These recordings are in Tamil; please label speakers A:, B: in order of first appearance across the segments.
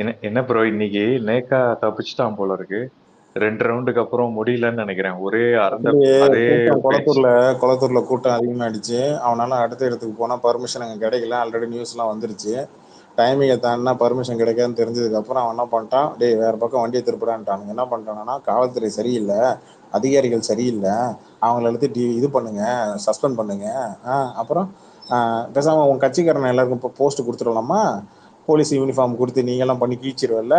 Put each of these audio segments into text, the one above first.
A: என்ன என்ன ப்ரோ இன்னைக்கு நேக்கா தப்பிச்சிட்டான் போல இருக்கு. 2 ரவுண்டுக்கு அப்புறம் முடியலன்னு நினைக்கிறேன். ஒரே அறந்த
B: இல்லையே,
A: அதே
B: கூட்டம்
A: பேச்சு.
B: குளத்தூர்ல கூட்டம் அதிகமாயிடுச்சு. அவனால அடுத்த இடத்துக்கு போனா பர்மிஷன் அங்க கிடைக்கல. ஆல்ரெடி நியூஸ்லாம் வந்துருச்சு. டைமிங்கை தாண்டினா பர்மிஷன் கிடைக்காதுன்னு தெரிஞ்சதுக்கு அப்புறம் அவன் என்ன பண்ணிட்டான், டேய் வேற பக்கம் வண்டியை திருப்பிடான்ட்டானுங்க. என்ன பண்ணிட்டாங்கன்னா, காவல்துறை சரியில்லை, அதிகாரிகள் சரியில்லை, அவங்கள எடுத்து இது பண்ணுங்க, சஸ்பெண்ட் பண்ணுங்க. அப்புறம் பேசாம உன் கட்சிக்காரனை எல்லாருக்கும் இப்போ போஸ்ட் கொடுத்துடலாமா, போலீஸ் யூனிஃபார்ம் கொடுத்து நீங்கெல்லாம் பண்ணி கீச்சிருவல்ல.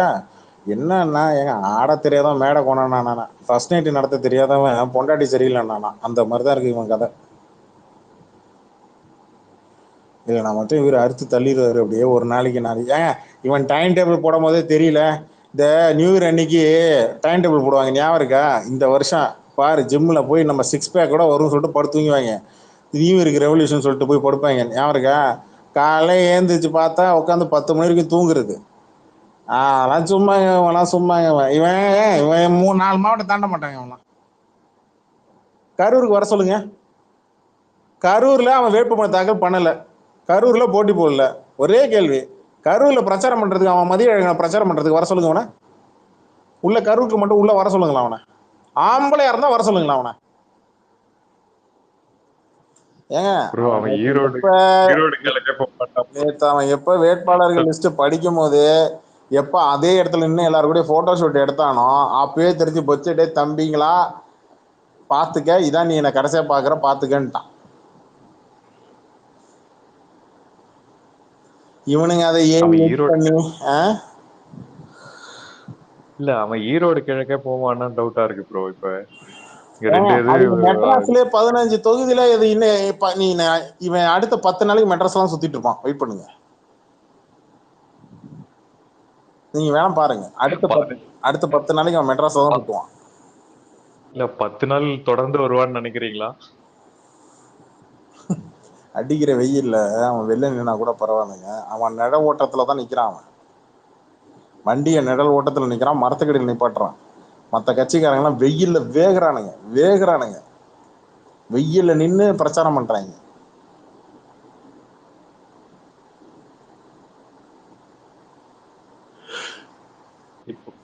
B: என்னன்னா ஏங்க, ஆட தெரியாதவன் மேடை கொண்டானா, ஃபர்ஸ்ட் நைட் நடத்த தெரியாதவன் பொண்டாட்டி சரியில்லைன்னா அந்த மாதிரி தான் இருக்கு இவன் கதை. இல்லை நான் மட்டும் இவர் அறுத்து தள்ளிடுவாரு அப்படியே ஒரு நாளைக்கு. நாளைக்கு ஏங்க, இவன் டைம் டேபிள் போடும் போதே தெரியல. இந்த நியூ இயர் அன்னைக்கு டைம் டேபிள் போடுவாங்க, ஞாபகம் இருக்கா? இந்த வருஷம் பாரு, ஜிம்மில் போய் நம்ம சிக்ஸ் பேக் கூட வரும்னு சொல்லிட்டு படுத்து தூங்குவாங்க. நியூ இயருக்கு ரெவல்யூஷன் சொல்லிட்டு போய் படுப்பாங்க, ஞாபகம் இருக்கா? காலைல ஏந்திரிச்சு பார்த்தா உட்காந்து 10 மணி வரைக்கும் தூங்குறது. அதெல்லாம் சும்மாங்க, இவன்லாம் சும்மாங்க. இவன் இவன் 3 4 மாவட்டம் தாண்ட மாட்டாங்க இவன்லாம். கரூருக்கு வர சொல்லுங்க. கரூர்ல அவன் வேட்புமனு தாக்கல் பண்ணல, கரூர்ல போட்டி போடல. ஒரே கேள்வி, கரூர்ல பிரச்சாரம் பண்றதுக்கு அவன் மதிய அழகனை பிரச்சாரம் பண்றதுக்கு வர சொல்லுங்க அவனை. உள்ள கரூருக்கு மட்டும் உள்ள வர சொல்லுங்களா அவனை. ஆம்பளையா இருந்தா வர சொல்லுங்களா அவனை. ஏங்க,
A: ப்ரோ
B: அவன்
A: அவன்
B: நேத்து
A: ஈரோடு
B: எப்ப
A: ஈரோடு கிழக்க போக மாட்டான் bro.
B: நேத்து அவன் எப்ப வேட்பாளர்கள் லிஸ்ட் படிக்கும் போது, எப்ப அதே இடத்துல நின்று எல்லாரும் கூட போட்டோ ஷூட் எடுத்தானோ, அப்பயே தெரிஞ்சு போச்சு, டே தம்பிங்களா பாத்துக்க, இதான் நீ என்ன கடைசியா பாக்குற பாத்துக்கன்ட்டான். இவனுங்க அதை ஏறி
A: அவன்
B: எடி
A: ஈரோடு
B: பண்ணி. ஆ?
A: இல்ல அவன் ஈரோடு கிழக்கே போவான்னு டவுட்டா இருக்கு ப்ரோ. இப்ப இங்க
B: ஏங்க,
A: 2 இது.
B: அவங்க மெட்ராஸ்லயே 15 தொகுதியில இது இன்னும் இவன் அடுத்த 10 நாளைக்கு மெட்ராஸ் எல்லாம் சுத்திட்டு இருப்பான், வெயிட் பண்ணுங்க. நீங்க வேணா பாருங்க,
A: ப-
B: அடுத்த 10 நாளைக்கு அவன் மெட்ராஸ் தான்
A: ப-
B: சுத்துவான்.
A: இல்ல 10 நாள் தொடர்ந்து வருவான்னு நினைக்கிறீங்களா?
B: அடிக்கிற வெயில்ல அவன் வெளில நின்னா கூட பரவாயில்லைங்க, அவன் நிழ ஓட்டத்துல தான் நிக்கிறான். அவன் வண்டியை நிழல் ஓட்டத்துல நிக்கிறான், மரத்துக்கடியில் நிப்பாட்டுறான். மற்ற கட்சிக்காரங்க எல்லாம் வெயில்ல வேகுறானுங்க, வேகுறானுங்க, வெயில்ல நின்னு பிரச்சாரம் பண்றாங்க.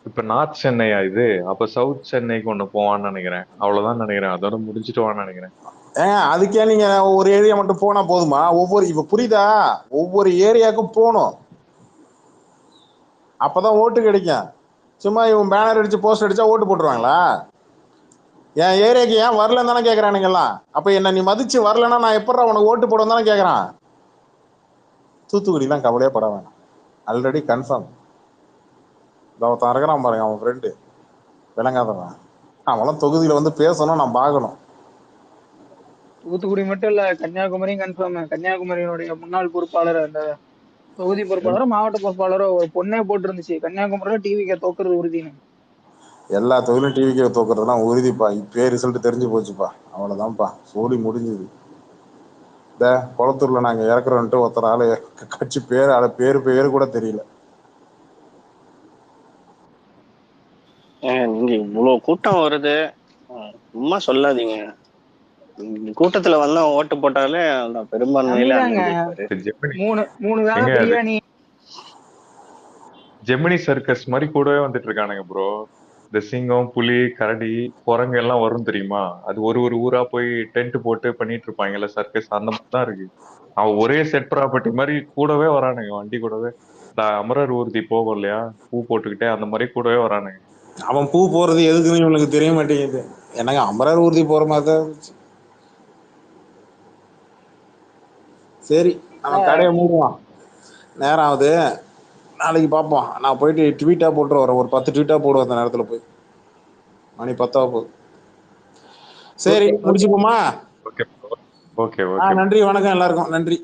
A: இப்ப நார்த் சென்னையா இது? அப்ப சவுத் சென்னைக்கு ஒண்ணு போவான்னு நினைக்கிறேன். அவ்வளவுதான் நினைக்கிறேன். அதோட முடிச்சிட்டுவான்னு நினைக்கிறேன்.
B: ஏங்க, அதுக்கே நீங்க ஒரு ஏரியா மட்டும் போனா போதுமா? இப்ப புரியுதா? ஒவ்வொரு ஏரியாவுக்கும் போகணும், அப்பதான் ஓட்டு கிடைக்கும். சும்மா இவன் பேனர் அடிச்சு போஸ்டர் அடிச்சா ஓட்டு போட்டுருவாங்களா? என் ஏரியாக்கு ஏன் வரலன்னு தானே கேட்கறானுங்க எல்லாம். அப்ப என்ன நீ மதிச்சு வரலன்னா நான் எப்படா உனக்கு ஓட்டு போடுவேன் தானே கேட்கறான். தூத்துக்குடிலாம் கவலையே பட வேணாம், ஆல்ரெடி கன்ஃபார்ம். ஒருத்தன் இருக்கிறான் பாருங்க, அவன் ஃப்ரெண்டு, விளங்காதவன். அவன்லாம் தொகுதியில வந்து பேசணும், நான் பார்க்கணும்.
C: தூத்துக்குடி மட்டும் இல்ல, கன்னியாகுமரியும் கன்ஃபார்ம். கன்னியாகுமரியினுடைய முன்னாள் பொறுப்பாளர், அந்த தொகுதி பொறுப்பாளரோ மாவட்ட பொறுப்பாளரோ ஒரு பொண்ணே போட்டு இருந்துச்சு, கன்னியாகுமரியில டிவிக்கு தோக்குறது உறுதின்னு.
B: எல்லா தொகுதியிலும் டிவிக்கு தோக்குறதுலாம் உறுதிப்பா. இப்பயே ரிசல்ட் தெரிஞ்சு போச்சுப்பா, அவ்வளவுதான்ப்பா, சோலி முடிஞ்சுது. இந்த குளத்தூர்ல நாங்க இறக்குறோன்ட்டு ஒருத்தர் ஆளு, கட்சி பேரு பேரு பேரு கூட தெரியல.
D: நீங்க இவ்வளவு கூட்டம் வருது, சும்மா சொல்லாதீங்க. கூட்டத்துல வந்தா ஓட்டு போட்டாலே அந்த பெரும்பான்மையில
C: கம்மிதாங்க.
D: அண்ணன் ஜெயிப்பாரு.
A: இது ஜெமினி.
C: மூணு மூணு வேளை
A: எங்க அது
C: பிரியாணி.
A: ஜெமினி சர்க்கஸ் மாதிரி கூடவே வந்துட்டு இருக்கானுங்க ப்ரோ. இந்த சிங்கம், புலி, கரடி, குரங்கு எல்லாம் வரும் தெரியுமா? அது ஒரு ஒரு ஊரா போய் டென்ட் போட்டு பண்ணிட்டு இருப்பாங்கல்ல சர்க்கஸ், அந்த மாதிரி தான் இருக்கு. அவன் ஒரே செட் ப்ராப்பர்ட்டி மாதிரி கூடவே வரானுங்க வண்டி கூடவே. இந்த அமரர் ஊர்தி போகும் இல்லையா, பூ போட்டுக்கிட்டே, அந்த மாதிரி கூடவே வரானுங்க.
B: அவன் பூ போறது எதுக்குன்னு இவனுக்கு தெரிய மாட்டேங்குது. எனக்கு அமரர் ஊர்தி போற மாதிரி தான் இருந்துச்சு. சரி, நம்ம கடையை மூடுவான், நேரம் ஆகுது. நாளைக்கு பார்ப்போம். நான் போயிட்டு ட்வீட்டா போட்டு வரேன், ஒரு 10 ட்வீட்டா போடுவேன் அந்த நேரத்தில் போய். மணி 10 போகுது. சரி,
C: ஓகே ஓகே.
B: முடிச்சுப்போமா?
A: ஓகே. Okay okay.
B: நன்றி, வணக்கம் எல்லாருக்கும், நன்றி.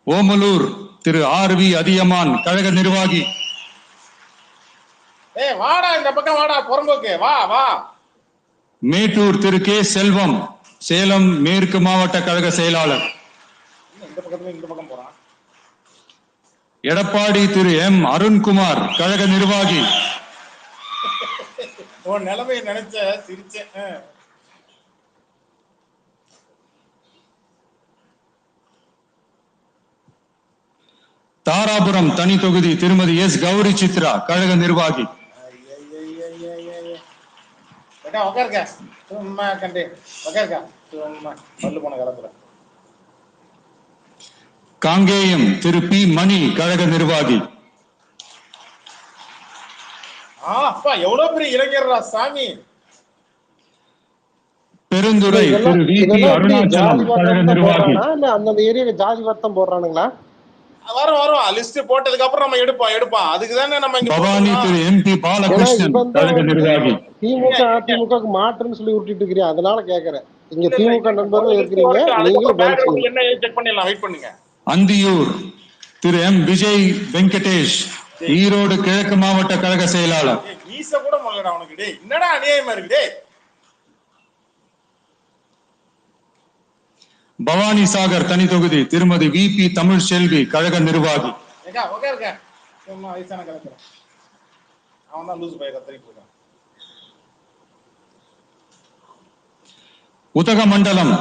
E: ஓமலூர் திரு ஆர்.வி. அதியமான் கழக நிர்வாகி.
B: வாடா இந்த பக்கம் வாடா புறம்போக்கு வா வா.
E: மேட்டூர் திரு கே. செல்வம் சேலம் மேற்கு மாவட்ட கழக செயலாளர்.
B: இந்த பக்கத்துல இந்த பக்கம் போறான்.
E: எடப்பாடி திரு எம். அருண்குமார் கழக நிர்வாகி.
B: உன் நிலைமையை நினைச்ச சிரிச்சேன்.
E: தாராபுரம் தனி தொகுதி திருமதி எஸ். கௌரி சித்ரா கழக நிர்வாகி.
B: உக்காருக்க சும்மா கண்டு உக்காருக்க சும்மா பல்லு போன காலத்துல.
E: காங்கேயம் திரு பி. மணி கழக நிர்வாகி.
B: அப்பா எவ்வளவு பெரிய இளைஞர்ரா சாமி.
E: பெருந்துறை திரு வி. பி. அருணாச்சலம் கழக நிர்வாகி.
F: அந்த ஏரியால ஜாதி வார்த்தம் போடுறானுங்களா?
B: வரும் லிஸ்ட் போட்டதுக்கு அப்புறம் நம்ம எடுப்பான். அதுக்கு தானே நம்ம இங்க
E: பவானி திரு எம். பி. பாலகிருஷ்ணன் கழக நிர்வாகி.
F: திமுக அதிமுக மாற்றுன்னு சொல்லி விட்டுட்டு இருக்கிறீங்க, அதனால கேக்குறேன். இங்க திமுக நண்பர்கள் இருக்கிறீங்க, நீங்களும்
B: என்ன செக் பண்ணிடலாம். வெயிட் பண்ணுங்க.
E: அந்தியூர் திரு எம். விஜய் வெங்கடேஷ் ஈரோடு கிழக்கு மாவட்ட கழக செயலாளர்.
B: ஈச கூட மொழடா உனக்கு. டேய் என்னடா அநியாயமா இருக்கு. டேய்
E: பவானி சாகர் தனி தொகுதி திருமதி வி. பி. தமிழ் செல்வி கழக நிர்வாகி.
B: சும்மா வயசான கலக்குற அவன் தான் லூசு பைய கத்திரிட்டு இருக்கான்.
E: உதகமண்டலம்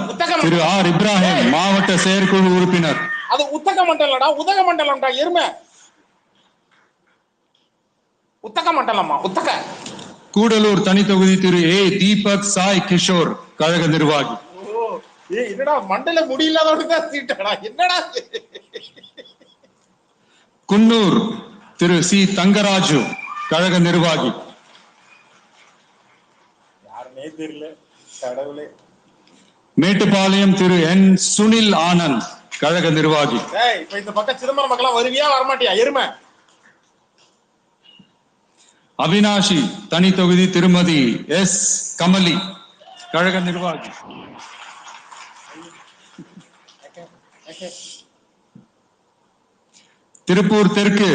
E: திரு ஆர். இப்ராஹிம் மாவட்ட செயற்குழு உறுப்பினர்.
B: அது உதகமண்டலம்டா, உதகமண்டலம்டா எருமை. உதகமண்டலமா உத்தக.
E: கூடலூர் தனி தொகுதி திரு ஏ. தீபக் சாய் கிஷோர் கழக நிர்வாகி.
B: என்னடா மண்டல முடியலாதவனுக்கு தான் சீட்டடா என்னடா.
E: குன்னூர் திரு சி. தங்கராஜு கழக நிர்வாகி.
B: யாருன்னே தெரியல கடவுளே.
E: மேட்டுப்பாளையம் திரு என். சுனில் ஆனந்த் கழக நிர்வாகி.
B: இப்ப இந்த பக்கம் சிதம்பரம் மக்கள் வருவியா வரமாட்டியா எருமை.
E: அவினாஷி தனி தொகுதி திருமதி எஸ். கமலி கழக நிர்வாகி. திருப்பூர் தெற்கு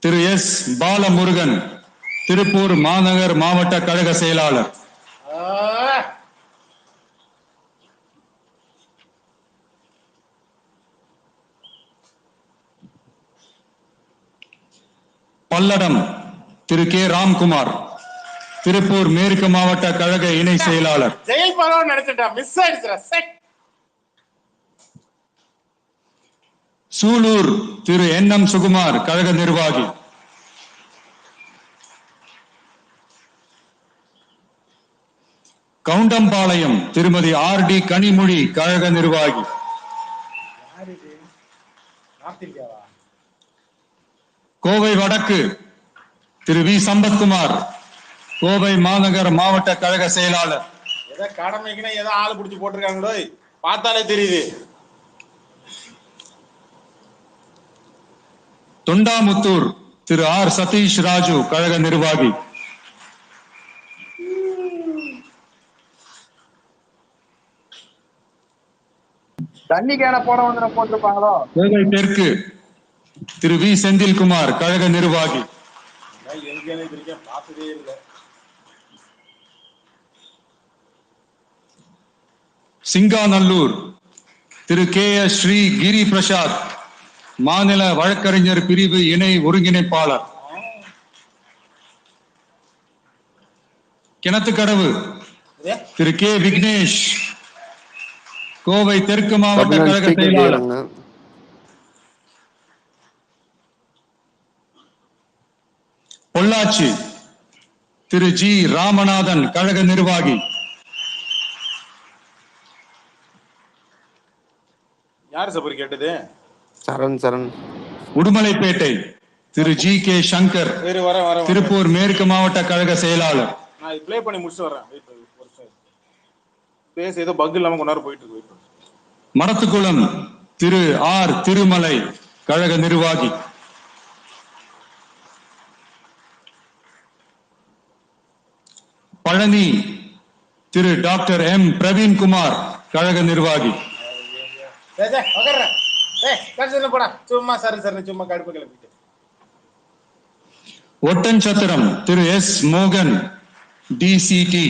E: திரு எஸ். பாலமுருகன் திருப்பூர் மாநகர் மாவட்ட கழக செயலாளர். பல்லடம் திரு கே. ராம்குமார் திருப்பூர் மேற்கு மாவட்ட கழக இணை செயலாளர்.
B: ஜெயல்பாலம் நினைச்சிட்டா மிஸ் ஆயிடுச்சு.
E: சூலூர் திரு என். எம். சுகுமார் கழக நிர்வாகி. கவுண்டம்பாளையம் திருமதி ஆர். டி. கனிமொழி கழக நிர்வாகி. கோவை வடக்கு திரு வி. சம்பத்குமார் கோவை மாநகர மாவட்ட கழக செயலாளர்.
B: ஏதோ கடமைக்குன்னா ஏதோ ஆளு பிடிச்சி போட்டிருக்காங்களோ பார்த்தாலே தெரியுது.
E: தொண்டாமுத்தூர் திரு ஆர். சதீஷ் ராஜு கழக நிர்வாகி.
G: தண்ணி கேன போட வந்து போட்டிருப்பாங்களோ.
E: கோவை தெற்கு திரு வி. செந்தில்குமார் கழக நிர்வாகி. சிங்காநல்லூர் திரு கே. எஸ். ஸ்ரீ கிரி பிரசாத் மாநில வழக்கறிஞர் பிரிவு இணை ஒருங்கிணைப்பாளர். கிணத்துக்கடவு திரு கே. விக்னேஷ் கோவை தெற்கு மாவட்ட கழக செயலாளர். பொள்ளாச்சி திரு ஜி. ராமநாதன் கழக நிர்வாகி.
B: யாரு சபரி கேட்டது?
G: சரண்.
E: உடுமலைப்பேட்டை திரு ஜி. கே. சங்கர் திருப்பூர் மேற்கு மாவட்ட கழக செயலாளர்.
B: நான் ப்ளே பண்ணி முடிச்சு வரேன். பேச ஏதோ பக் இல்லாம கொண்டாரு போயிட்டு இருக்கு.
E: மடத்துக்குளம் திரு ஆர். திருமலை கழக நிர்வாகி. பழனி திரு டாக்டர் எம். பிரவீன்குமார் கழக நிர்வாகி.
B: போடா சும்மா சரி சும்மா கடுப்பு கிளப்பிட்டு.
E: ஒட்டன்சத்திரம் திரு எஸ் மோகன் டிசிடி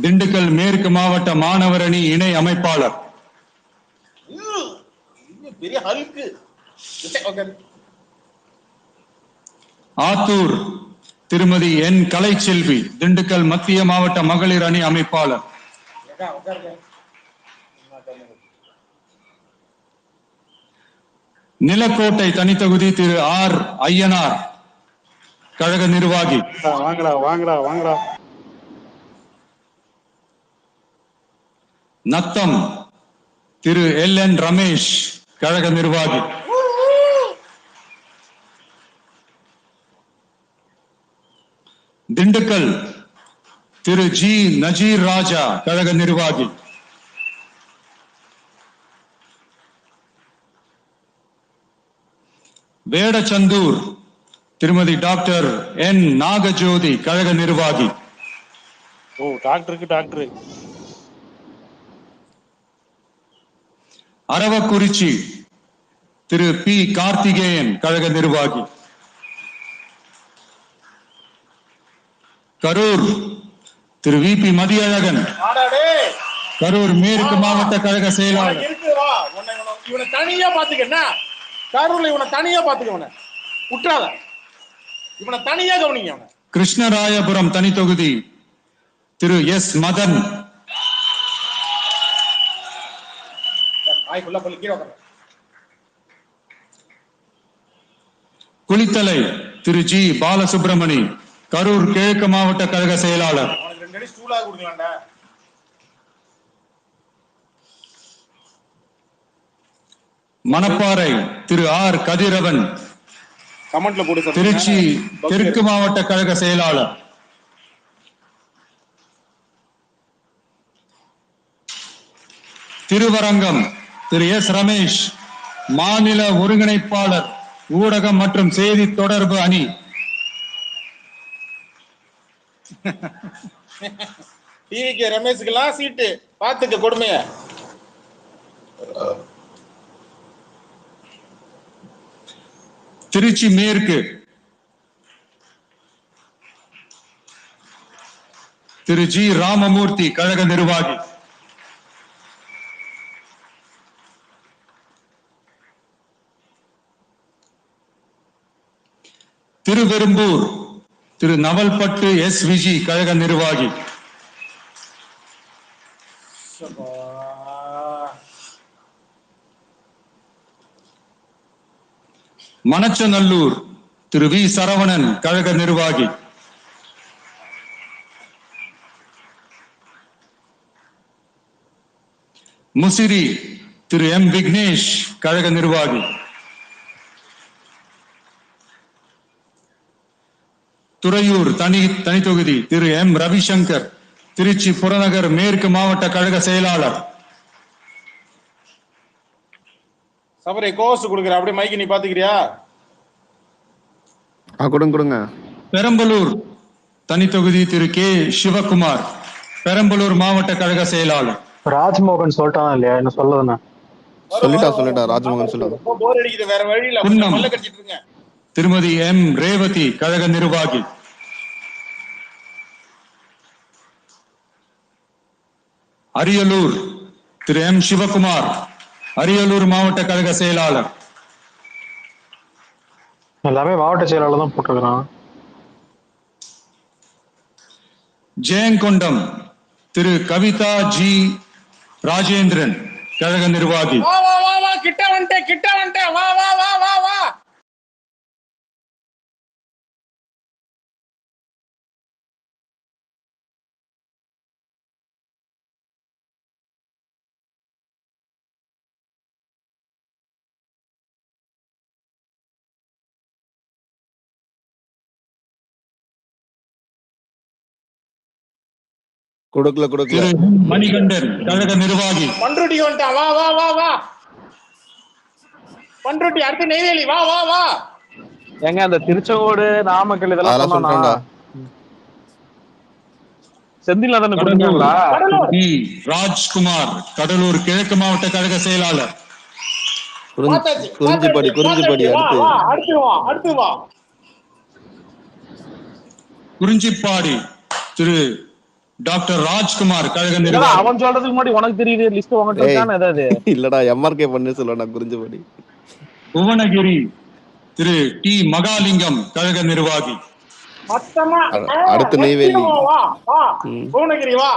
E: திண்டுக்கல் மேற்கு மாவட்ட மாணவர் அணி இணை அமைப்பாளர்.
B: பெரிய ஹல்கு.
E: ஆத்தூர் திருமதி என் கலைச்செல்வி திண்டுக்கல் மத்திய மாவட்ட மகளிர் அணி அமைப்பாளர். நிலக்கோட்டை தனித்தொகுதி திரு ஆர் ஐயனார் கழக நிர்வாகி.
F: வாங்கடா.
E: நத்தம் திரு எல் என் ரமேஷ் கழக நிர்வாகி. திண்டுக்கல் திரு ஜி நஜீர் ராஜா கழக நிர்வாகி. வேடச்சந்தூர் திருமதி டாக்டர் என் நாகஜோதி கழக நிர்வாகி.
F: டாக்டர்.
E: அரவக்குறிச்சி திரு பி கார்த்திகேயன் கழக நிர்வாகி. கரூர் திரு வி பி மதியழகன் கரூர் மேற்கு மாவட்ட கழக செயலாளர்.
B: இவனை தனியா பாத்துக்க, கரூர்ல இவனை தனியா பாத்துக்க, விட்டுறாத, இவனை தனியா கவனிங்க.
E: கிருஷ்ணராயபுரம் தனி தொகுதி திரு எஸ் மதன். குளித்தலை திரு ஜி பாலசுப்ரமணி கரூர் கிழக்கு மாவட்ட கழக செயலாளர். மணப்பாறை திரு ஆர் கதிரவன் திருச்சி தெற்கு மாவட்ட கழக செயலாளர். திருவரங்கம் திரு எஸ் ரமேஷ் மாநில ஒருங்கிணைப்பாளர் ஊடகம் மற்றும் செய்தி தொடர்பு அணி.
B: டிவிக்கு ரமேஷுக்கெல்லாம் சீட்டு பாத்துக்க கொடுமைய.
E: திருச்சி மேற்கு திரு ஜி ராமமூர்த்தி கழக நிர்வாகி. திருவெரும்பூர் திரு நவல்பட்டு எஸ் விஜி கழக நிர்வாகி. மணச்சநல்லூர் திரு வி சரவணன் கழக நிர்வாகி. முசிறி திரு எம் விக்னேஷ் கழக நிர்வாகி. துறையூர் தனி தொகுதி திரு எம் ரவிசங்கர் திருச்சி புறநகர் மேற்கு மாவட்ட கழக செயலாளர்.
B: சபரை கோஸ் கொடுக்குற, அப்படியே மைக்கு நீ பாத்துக்கிறியா?
H: கொடுங்க.
E: பெரம்பலூர் தனி தொகுதி திரு கே சிவகுமார் பெரம்பலூர் மாவட்ட கழக செயலாளர்.
I: ராஜ்மோகன் சொல்லிட்டான் இல்லையா? என்ன சொல்லதுண்ணா?
H: சொல்லிட்டா ராஜ்மோகன் சொல்லுங்க.
B: போர் அடிக்குது, வேற வழியில
E: குன்னம்
B: மல்ல கட்டிட்டு இருங்க.
E: திருமதி எம் ரேவதி கழக நிர்வாகி. அரியலூர் திரு எம் சிவகுமார் அரியலூர் மாவட்ட கழக செயலாளர்.
I: எல்லாமே மாவட்ட செயலாளர் தான் போட்டிருக்கிறான்.
E: ஜெயங்கொண்டம் திரு கவிதா ஜி ராஜேந்திரன் கழக நிர்வாகி.
B: கிட்ட வந்துட்டேன் வா.
H: கொடுக்கல.
E: மணிகண்டன் கழக நிர்வாகி.
B: பண்ருட்டி வந்துட்டான், வா. பண்ருட்டி அடுத்து நெய்வேலி, வா.
I: எங்க அந்த திருச்செங்கோடு நாமக்கல் இதெல்லாம் சொன்னா செந்தில்
E: ராஜ்குமார் கடலூர் கிழக்கு மாவட்ட கழக செயலாளர்.
G: பார்த்தாச்சு
H: குறிஞ்சிப்படி
G: பார்த்தாச்சு. வா
H: அடுத்து
G: வா அடுத்து வா
E: குறிஞ்சிப்பாடி திரு டாக்டர் ராஜ்குமார் கழக
I: இல்லடா,
E: நிர்வாகி.
I: அவன் சொல்றதுக்கு முன்னாடி உனக்கு தெரியுது லிஸ்ட் உங்ககிட்ட இருக்கான்னு ஏதாவது?
H: இல்லடா எம்ஆர்கே பண்ணு சொல்லடா குறிஞ்சிப்படி.
E: புவனகிரி திரு டி மகாலிங்கம் கழக நிர்வாகி.
G: மொத்தமா
H: அடுத்து நெய்வேலி.
G: வா வா புவனகிரி வா.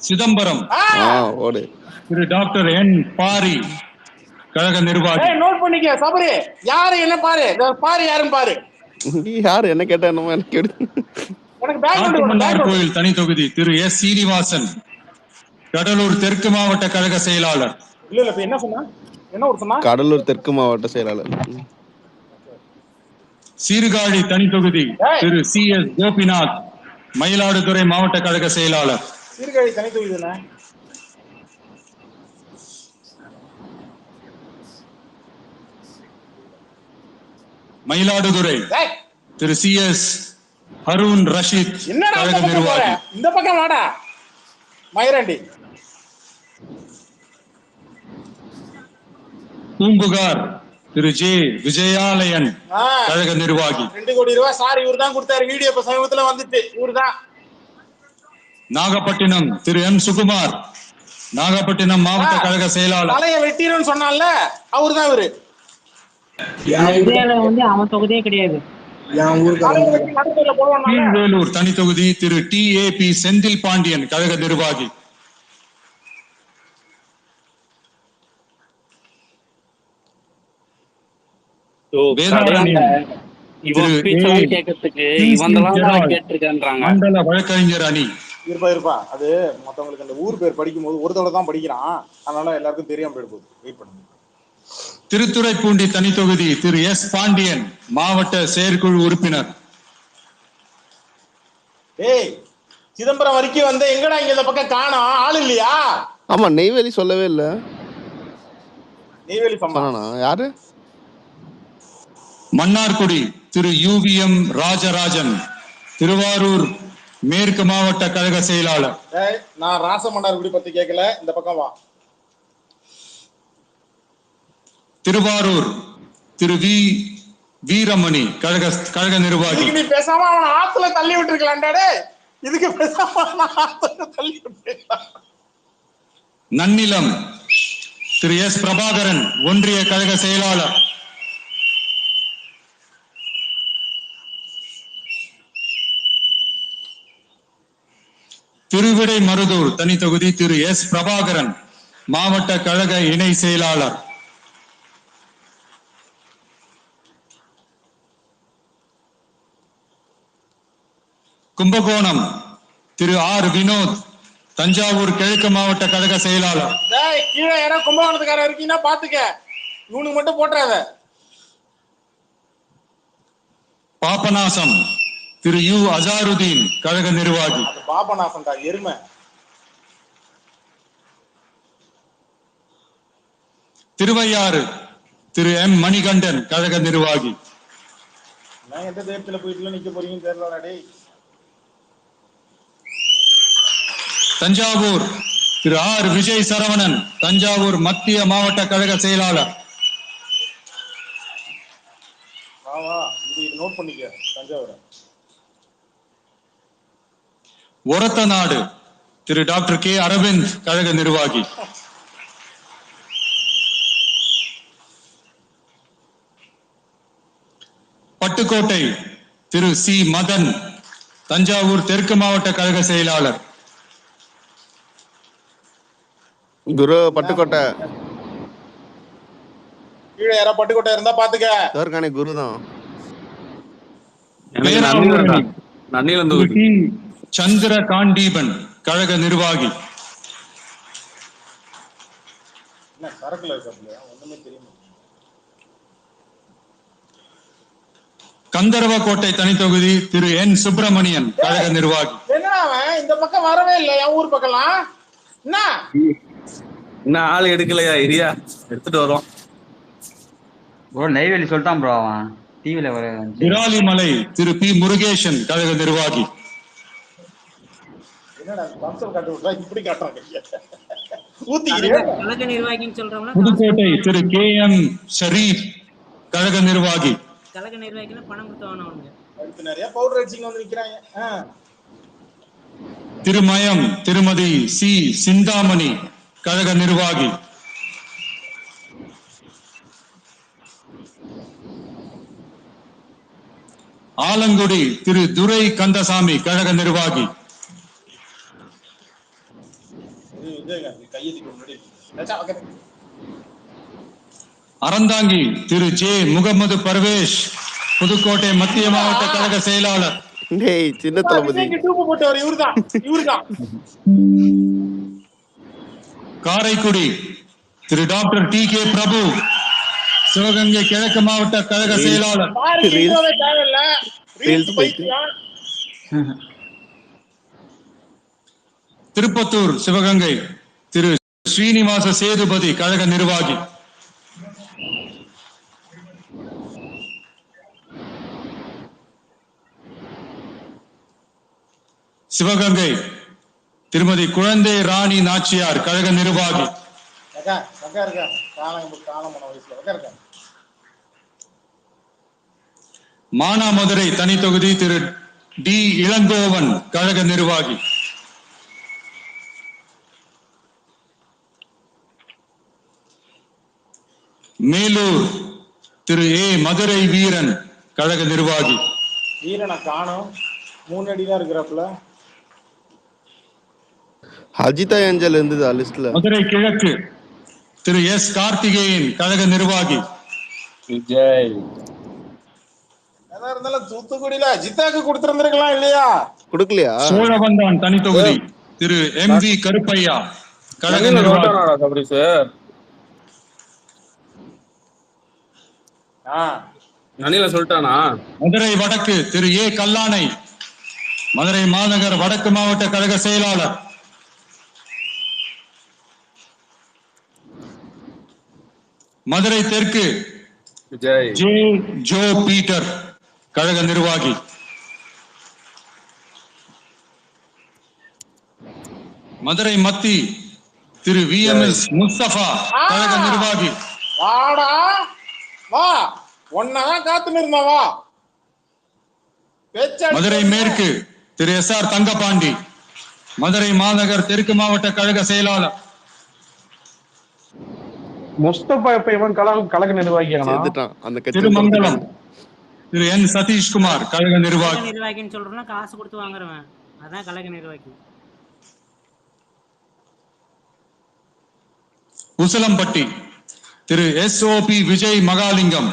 E: சிதம்பரம்
H: ஓடு
E: திரு டாக்டர் என் பாரி கழக நிர்வாகி.
G: நோட் பண்ணிக்க சபரி. யாரு என்ன பாரு, பாரு யாருன்னு பாரு.
H: நீ யாரு என்ன கேட்டா என்னமோ எனக்கு கேடு.
E: காட்டுமன்னார் கோயில் தனி தொகுதி திரு எஸ் சீனிவாசன் கடலூர் தெற்கு மாவட்ட கழக செயலாளர்.
G: இல்ல என்ன சொன்னா, என்ன ஒரு சொன்னா?
H: கடலூர் தெற்கு மாவட்ட செயலாளர்.
E: சீர்காழி தனி தொகுதி திரு சி எஸ் கோபிநாத் மயிலாடுதுறை மாவட்ட கழக செயலாளர்.
G: சீர்காழி தனி தொகுதி தானே?
E: மயிலாடுதுறை திரு சி எஸ் ஹருண் ரஷீத் கழக நிர்வாகி.
G: இந்த பக்கம் வாடா மயிராண்டி.
E: பூம்புகார் திரு ஜே விஜயாலயன் கழக நிர்வாகி.
G: 2 கோடி ரூபாய் சார் இவர் தான் கொடுத்தாரு. வீடியோ இப்ப சமீபத்துல வந்துட்டு இவர் தான்.
E: நாகப்பட்டினம் திரு எம் சுகுமார் நாகப்பட்டினம் மாவட்ட கழக செயலாளர்.
G: தலைய வெட்டிரும் சொன்னால அவரு தான் இவரு.
J: அவன் தொகுதியே கிடையாது.
E: கீழ்வேலூர் தனி தொகுதி திரு டி ஏ பி செந்தில் பாண்டியன் கழக நிர்வாகி. மண்டல வழக்கறிஞர் அணி.
G: இருப்பா அது மத்தவங்களுக்கு அந்த ஊர் பேர் படிக்கும் போது ஒரு தடவை தான் படிக்கிறான், அதனால எல்லாருக்கும் தெரியாம போயிட்டு போகுது. வெயிட் பண்ணுங்க.
E: திருத்துறைப்பூண்டி தனி தொகுதி திரு எஸ் பாண்டியன் மாவட்ட செயற்குழு உறுப்பினர்.
G: சிதம்பரம் வரைக்கும் வந்து எங்கடா இங்க இந்த பக்கம் காணோம், ஆள் இல்லையா?
H: ஆமா நெய்வேலி சொல்லவே இல்ல.
G: நெய்வேலி
H: யாரு?
E: மன்னார்குடி திரு யுவிஎம் ராஜராஜன் திருவாரூர் மேற்கு மாவட்ட கழக செயலாளர்.
G: நான் ராச மன்னார்குடி பத்தி கேட்கல, இந்த பக்கம் வா.
E: திருவாரூர் திரு வி வீரமணி கழக நிர்வாகி.
G: நீ பேசாம அவன் ஆத்துல தள்ளி விட்டுருக்கலாம்டா. இதுக்கு பேசாம ஆத்துல தள்ளி விட்டுருக்கலாம்.
E: நன்னிலம் திரு எஸ் பிரபாகரன் ஒன்றிய கழக செயலாளர். திருவிடை மருதூர் தனி தொகுதி திரு எஸ் பிரபாகரன் மாவட்ட கழக இணை செயலாளர். கும்பகோணம் திரு ஆர் வினோத் தஞ்சாவூர் கிழக்கு மாவட்ட கழக செயலாளர்.
G: கீழே யாரோ கும்பகோணத்துக்காரர் இருக்கீங்கன்னா பாத்துக்க, இவனுக்கு மட்டும் போட்டுறாத.
E: பாபநாசம் திரு யு அசாருதீன் கழக நிர்வாகி.
G: பாபநாசம் எருமை.
E: திருவையாறு திரு எம் மணிகண்டன் கழக நிர்வாகி.
G: நான் எந்த தேர்தல போயிட்டு நிக்க போறீங்கன்னு தெரியலடா.
E: தஞ்சாவூர் திரு ஆர் விஜய் சரவணன் தஞ்சாவூர் மத்திய மாவட்ட கழக செயலாளர்.
G: நோட் பண்ணிக்க. தஞ்சாவூர்
E: ஒரத்த நாடு திரு டாக்டர் கே அரவிந்த் கழக நிர்வாகி. பட்டுக்கோட்டை திரு சி மதன் தஞ்சாவூர் தெற்கு மாவட்ட கழக செயலாளர்.
H: குரு பட்டுக்கோட்டை
G: கீழே யாரா பட்டுக்கோட்டை இருந்தா பாத்துக்க.
H: குரு தான்.
E: சந்திர காண்டீபன் கழக நிர்வாகி. கந்தர்வக்கோட்டை தனி தொகுதி திரு என் சுப்பிரமணியன் கழக நிர்வாகி.
G: இந்த பக்கம் வரவே இல்லை என் ஊர் பக்கம்லாம்.
K: என்ன ஆள் எடுக்கலையா? இரியா எடுத்துட்டு வரோம்.
L: ப்ரோ நெய்வேலி சொல்லிட்டான் ப்ரோ, அவன் டிவில வர.
E: விராலிமலை திரு பி முருகேசன் கழக நிர்வாகி.
G: என்னடா பம்சல் காட்டு விட்டா இப்படி காட்டுறாங்க.
J: கழக நிர்வாகின்னு சொல்றவங்க
E: புதுக்கோட்டை திரு KM ஷரீப் கழக நிர்வாகி.
J: கழக நிர்வாகிகள் பணம் கொடுத்து வாங்கினவங்க.
G: நிறைய பவுடர் அடிச்சுங்க வந்து நிக்கிறாங்க.
E: திருமயம் திருமதி சி சிந்தாமணி கழக நிர்வாகி. ஆலங்குடி திரு துரை கந்தசாமி கழக நிர்வாகி. அறந்தாங்கி திரு ஜே முகமது பர்வேஷ் புதுக்கோட்டை மத்திய மாவட்ட கழக செயலாளர்.
H: சின்ன தளபதி
E: காரைக்குடி திரு டாக்டர் TK பிரபு சிவகங்கை கிழக்கு மாவட்ட கழக செயலாளர். திருப்பத்தூர் சிவகங்கை திரு ஸ்ரீனிவாச சேதுபதி கழக நிர்வாகி. சிவகங்கை திருமதி குழந்தை ராணி நாச்சியார் கழக நிர்வாகி. மானாமதுரை தனி தொகுதி திரு D இளங்கோவன் கழக நிர்வாகி. மேலூர் திரு A மதுரை வீரன் கழக நிர்வாகி.
G: வீரனை காணோம், 3 அடி தான் இருக்கிறாப்புல.
H: அஜிதா ஏஞ்சல் இருந்தது லிஸ்ட்ல.
E: மதுரை கிழக்கு திரு S கார்த்திகேயன் கழக நிர்வாகி.
I: விஜய்
G: இருந்தாலும் தூத்துக்குடியில அஜிதாக்கு கொடுத்திருந்திருக்கலாம் இல்லையா?
H: கொடுக்கலையா?
E: சோழவந்தான் தனி தொகுதி திரு MV கருப்பையா கழக நிர்வாகி.
I: சொல்லிட்டானா?
E: மதுரை வடக்கு திரு A கல்லானை மதுரை மாநகர் வடக்கு மாவட்ட கழக செயலாளர். மதுரை தெற்கு ஜே ஜோ பீட்டர் கழக நிர்வாகி. மதுரை மத்தி திரு VMS முஸ்தபா கழக நிர்வாகி.
G: வாடா வா, ஒன்னதான் காத்துன்னு இருந்தா வா.
E: மதுரை மேற்கு திரு SR தங்கபாண்டி மதுரை மாநகர் தெற்கு மாவட்ட கழக செயலாளர்.
I: முஸ்தபா இப்ப இவன் கழக நிர்வாகி.
E: திருமங்கலம் திரு N சதீஷ்குமார் கழக நிர்வாகி.
J: நிர்வாகின்னு சொல்றோம்னா காசு கொடுத்து வாங்குறவன், அதான் கழக நிர்வாகி.
E: உசிலம்பட்டி திரு SOP விஜய் மகாலிங்கம்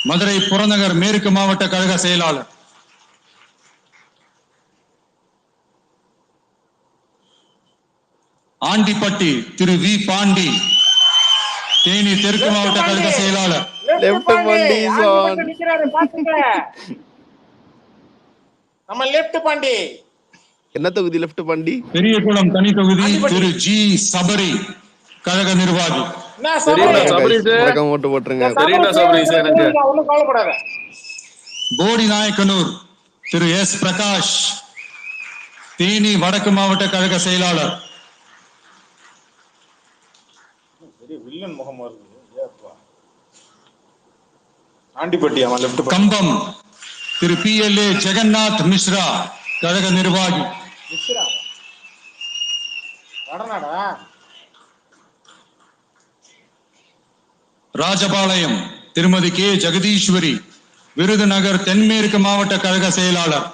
E: மதுரை புறநகர் மேற்கு மாவட்ட கழக செயலாளர். ஆண்டிப்பட்டி திரு V பாண்டி தேனி தெற்கு மாவட்ட கழக செயலாளர்.
G: நம்ம லெப்ட் பாண்டி.
H: என்ன தொகுதி லெப்ட் பாண்டி?
E: பெரியகுளம் தனி தொகுதி திரு G சபரி கழக நிர்வாகி.
H: ஓட்டு போட்டுருங்க.
E: போடி நாயக்கனூர் திரு S பிரகாஷ் தேனி வடக்கு மாவட்ட கழக செயலாளர். கம்பம் திரு PLA ஜெகநாத் மிஸ்ரா கழக நிர்வாகி. ராஜபாளையம் திருமதி K ஜெகதீஸ்வரி விருதுநகர் தென்மேற்கு மாவட்ட கழக செயலாளர்.